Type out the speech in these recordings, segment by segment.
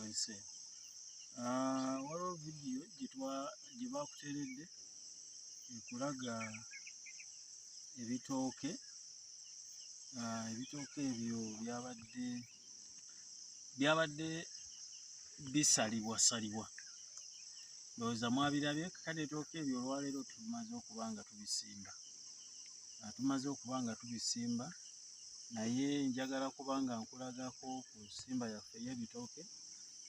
bwense. Waliwo vidiyo gye bakuteeredde ekulaga ebitooke ebyo byabadde bisalibwasalibwa. Ndowooza mwabirabye. Kale ebitooke ebyo olwaleero tumaze okuba nga tubisimba, naye njagala kubanga nkulagako ku nsimba yaffe y'ebitooke.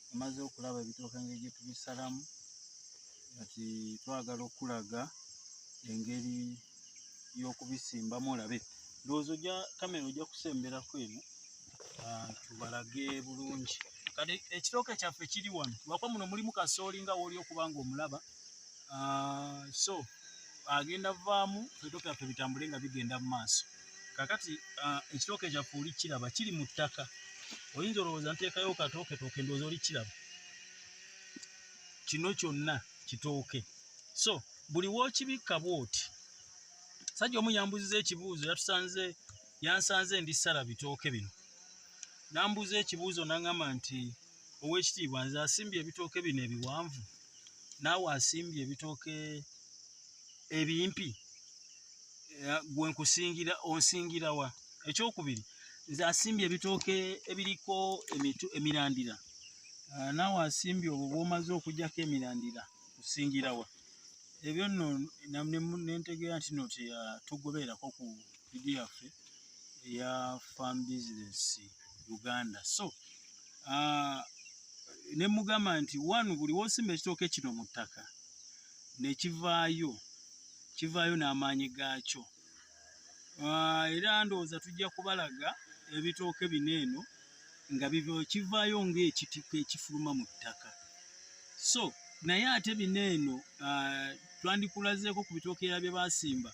Tumaze okulaba ebitooke engeri gye tubisalamu, kati twagala okulaga engeri y'okubisimbamu. Olabe, ndowooza kamera ojja kusemberako eno tubalage bulungi. Kati ekitooke kyaffe kiri wano, lwakwa muno mulimu kasooli nga wooli okubanga omulaba. So agenda vaamu ebitooke byaffe bitambule nga bigenda mu maaso. Kakati ekitooke kyaffe olikiraba kiri mu ttaka. Oyinza olowooza nteekayo katooke ndowooza olikiraba. Kino kyonna kitooke. So buli wookibikka bw'oti, sajja omu yambuuziza ekibuuzo, yansanze ndisala bitooke bino. Nambuuza ekibuuzo n'aŋŋamba nti Oweekitiibwa, nze asimbye ebitooke bino ebiwanvu, naawe asimbye ebitooke ebimpi, gwe nkusingira onsingira wa? Ekyokubiri, nze asimbye ebitooke ebiriko emirandira, naawe asimbye obwo bw'omaze okugyako emirandira kusingira wa? Ebyo nno nentegeera nti no tugobererako ku vidiyo yaffe eya Farm Business Uganda. So ne mugamba nti wano buli woosimba ekitooke kino mu ttaka ne kivaayo n'amaanyi gaakyo. Era ndowooza tujja kubalaga ebitooke bino eno nga kivaayo ng'ekitiko ekifuluma mu ttaka. So naye ate bino eno twandikulazeeko ku bitooke era bye baasimba,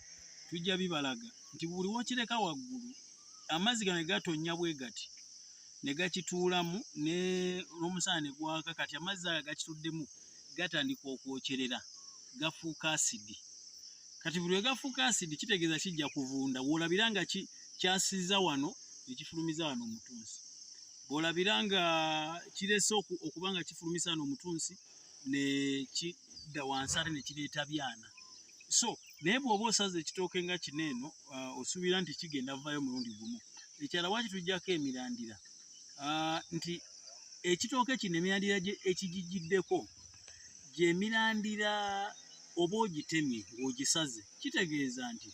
tujja bibalaga nti buli wookireka waggulu amazzi gano ne gatonnya bwe gati ne gakituulamu n'omusana ne gwaka, kati amazzi ago gakituddemu gatandika okwokyerera, gafuuka asidi. Kati buli we gafuuka asidi kitegeeza kijja kuvunda. Bw'olabira nga kyasiza wano ne kifulumiza wano omutunsi, bw'olabira nga kirese okuba nga kifulumisa wano omutunsi ne kidda wansi ate ne kireeta byana. So naye bw'oba osaze ekitooke nga kino eno osuubira nti kigenda vaayo mulundi gumu. Ekirala waaki tujjako emirandira, nti ekitooke kino emirandira ekigijjiddeko gy'emirandira oba ogitemye ng'ogisaze, kitegeeza nti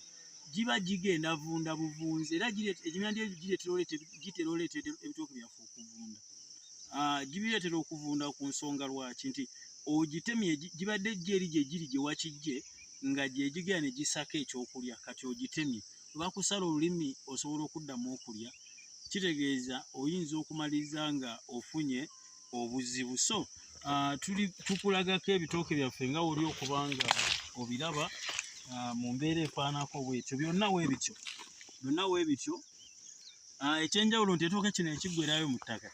giba gigenda vunda buvunzi, era emirandira gitera oleetera ebitooke byaffe okuvunda. Gibireetera okuvunda ku nsonga lwaki? Nti ogitemye gibadde eri gye giri gye wakijje nga gyegigera ne gisaka ekyokulya, kati ogitemye. Oba kusala olulimi osobola okuddamu okulya, kitegeeza oyinza okumaliriza nga ofunye obuzibu. So tukulagako ebitooke byaffe nga oli okubanga obiraba mu mbeera efaanako bwetyo. Byonna weebityo. Ekyenjawulo nti ekitooke kino ekiggweerayo mu ttaka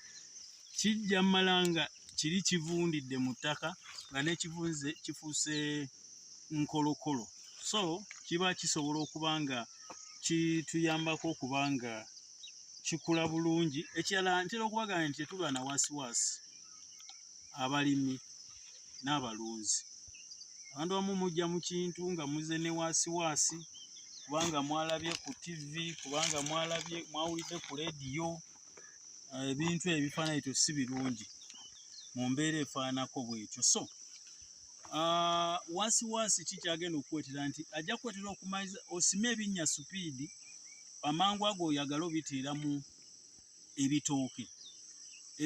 kijja mmala nga kiri kivundidde mu ttaka nga n'ekivunze kifuuse nkolokolo. So kiba kisobola okuba nga kituyambako okuba nga kikula bulungi. Ekirala ntera okubagamba nti tetulwa na waasiwaasi abalimi n'abalunzi. Abantu abamu mujja mu kintu nga muze ne waasiwaasi kubanga mwalabye ku TV, kubanga mwawulidde ku leediyo, ebintu ebifaananyi to si birungi mu mbeera efaanako bwetyo. So waasiwaasi kikyagenda okukwetera nti ajja kukwetera okumaliza osime ebinnya supiidi, amangu ago oyagala obiteera mu ebitooke.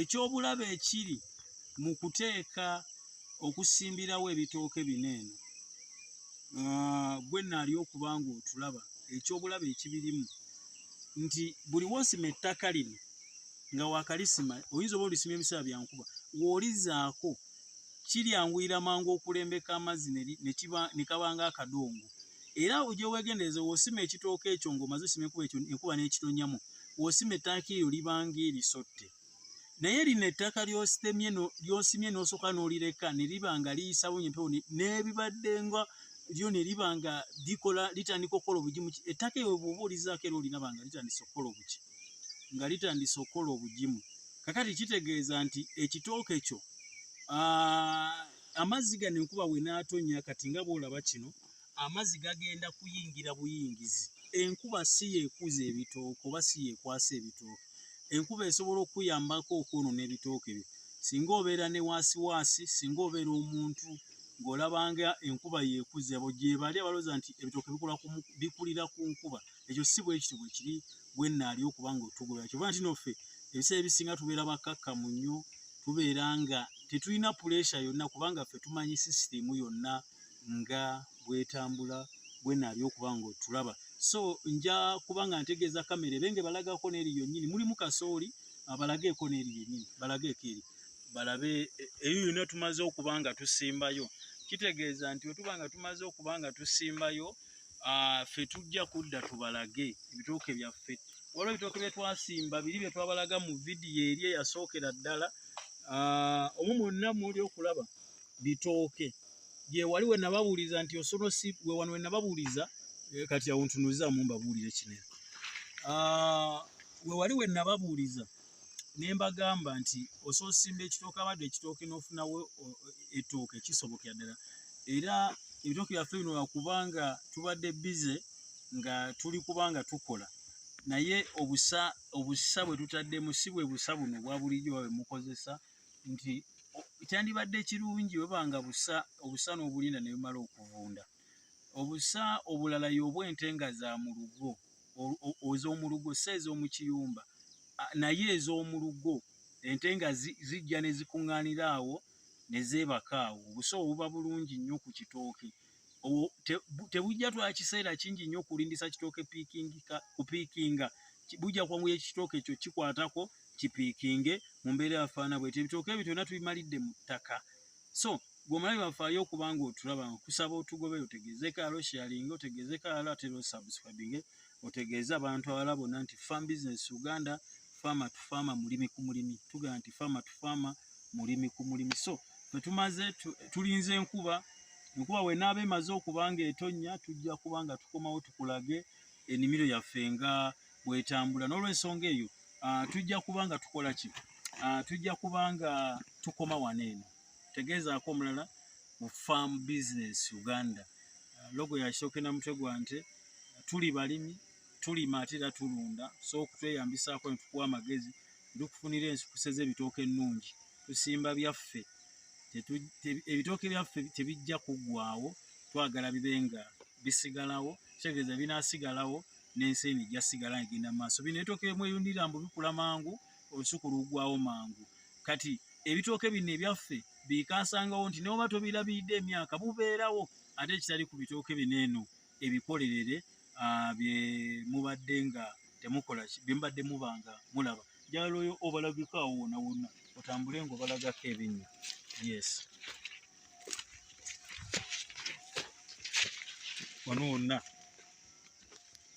Ekyobulabe ekiri mu kuteeka okusimbirawo ebitooke bino eno, gwe naali okuba nga otulaba, ekyobulabe ekibirimu nti buli woosima ettaka lino nga wakalisima, oyinza oba olisima ebiseera bya nkuba, w'olizaako kiryanguyira mangu okulembeka amazzi ne kaba nga akadongo. Era ojja weegendereze w'osima ekitooke ekyo ng'omaze osima enkuba n'ekitonyamu, w'osima ettaka eryo libanga erisotte. Naye lino ettaka ly'osimye n'osooka n'olireka ne liba nga liyisa bungi empewo n'ebibadde nga lyo ne liba nga litandika okukola obugimu. Ettaka eyo bw'oba olizaako era olinaba nga litandise okukola obuki? Nga litandise okukola obugimu. kakati kitegeeza nti ekitooke kyo amazzi gano enkuba bwe n'atonya kati nga bw'olaba kino amazzi gagenda kuyingira buyingizi. Enkuba si yeekuza ebitooke oba si yeekwasa ebitooke. Enkuba esobola okuyambako okwonoona ebitooke byo. Singa obeera ne waasiwaasi, singa obeera omuntu ng'olabanga enkuba yeekuza, abo gye bali abalowooza nti ebitooke bikulira ku nkuba. Ekyo si bwe kityo bwe kiri bwe nnaali okuba ng'otugobera. Kyova nti nno ffe ebiseera ebisinga tubeera bakkakkamu nnyo, tubeera nga tetulina puleesha yonna kubanga ffe tumanyi sisitemu yonna nga bwetambula bwe nnaali okuba ng'otulaba. So nja kuba nga ntegeeza kamera ebe ng'ebalagako n'eri yonnyini. Mulimu kasooli, balageeko n'eri yennyini, balageeko eri. Balabe eyo yonna tumaze okuba nga tusimbayo. Kitegeeza nti bwe tuba nga tumaze okuba nga tusimbayo, ffe tujja kudda tubalage ebitooke byaffe. Waliwo ebitooke bye twasimba biri bye twabalaga mu vidiyo eri eyasookera ddala. Omwo mwonna mw'oli okulaba bitooke. Gye wali we nababuuliza nti osono si we wano we nababuuliza, kati awo ntunuuzaamu mbabuulire kinene. We wali we nababuuliza ne mbagamba nti osobola osimba ekitooke abadde ekitooke n'ofunawo ettooke kisobokera ddala. Era ebitooke byaffe bino lwakubanga tubadde bize nga tuli kubanga tukola, naye obusa bwe tutaddemu si bwe busa buno bwa bulijjo bwe mukozesa, nti kyandibadde kirungi bwe banga obusa n'obulinda ne bumala okuvunda. Obusa obulala y'obw'ente nga za mu lugo, ez'omu lugo si ez'omu kiyumba, naye ez'omu lugo ente nga zijja ne zikuŋŋaanira awo ne zeebaka awo. Obusa obuba bulungi nnyo ku kitooke. Tebujja twala kiseera kingi nnyo okulindisa kitooke kupiikinga. Bujja kwanguya ekitooke ekyo kikwatako kipiikinge mu mbeera yafaana bw'etyo. Ebitooke ebyo byonna tubimalidde mu ttaka. So gw'omalabi bafaayo okuba ng'otulaba, kusaba otugobe, otegezeeko alo sharing, otegezeeko alo ate subscribing, otegeeze abantu abalala bonna nti Farm Business Uganda, farmer to farmer, mulimi ku mulimi. Tugamba nti farmer to farmer, mulimi ku mulimi. So bwe tumaze tulinze enkuba bwe naaba emaze okuba ng'etonnya, tujja kuba nga tukomawo tukulage ennimiro yaffe nga bw'etambula. N'olw'ensonga eyo tujja kuba nga tukola ki? Tujja kuba nga tukoma wano eno. Tegeezaako omulala mu Farm Business Uganda. Logo ya kitooke na mutwe gwa nte. Tuli balimi, tulima ate era tulunda. So okutweyambisaako ne tukuwa amagezi, tukufunira ensukuse z'ebitooke ennungi. Tusimba byaffe. Ebitooke byaffe tebijja kuggwaawo, twagala bibe nga bisigalawo. Kitegeeza binaasigalawo n'ensi eno ejja sigala egenda mu maaso. Bino ebitooke bye mweyundira mbu bikula mangu, olusuku luggwaawo mangu. Kati ebitooke bino ebyaffe biikaasangawo nti n'oba tobirabiridde emyaka bubeerawo, ate ekitali ku bitooke bino eno ebikolerere bye mubadde nga temukola ki, bye mubadde muba nga mulaba. Njagala oyo obalagiko awo wonna wonna, otambule ng'obalagako ebinnya. Yes. Wano wonna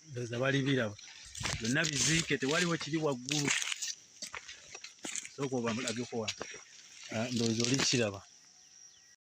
ndowooza bali biraba. Byonna biziike, tewaliwo kiri waggulu. Sooka obalageko wano. Ndowooza oli kiraba.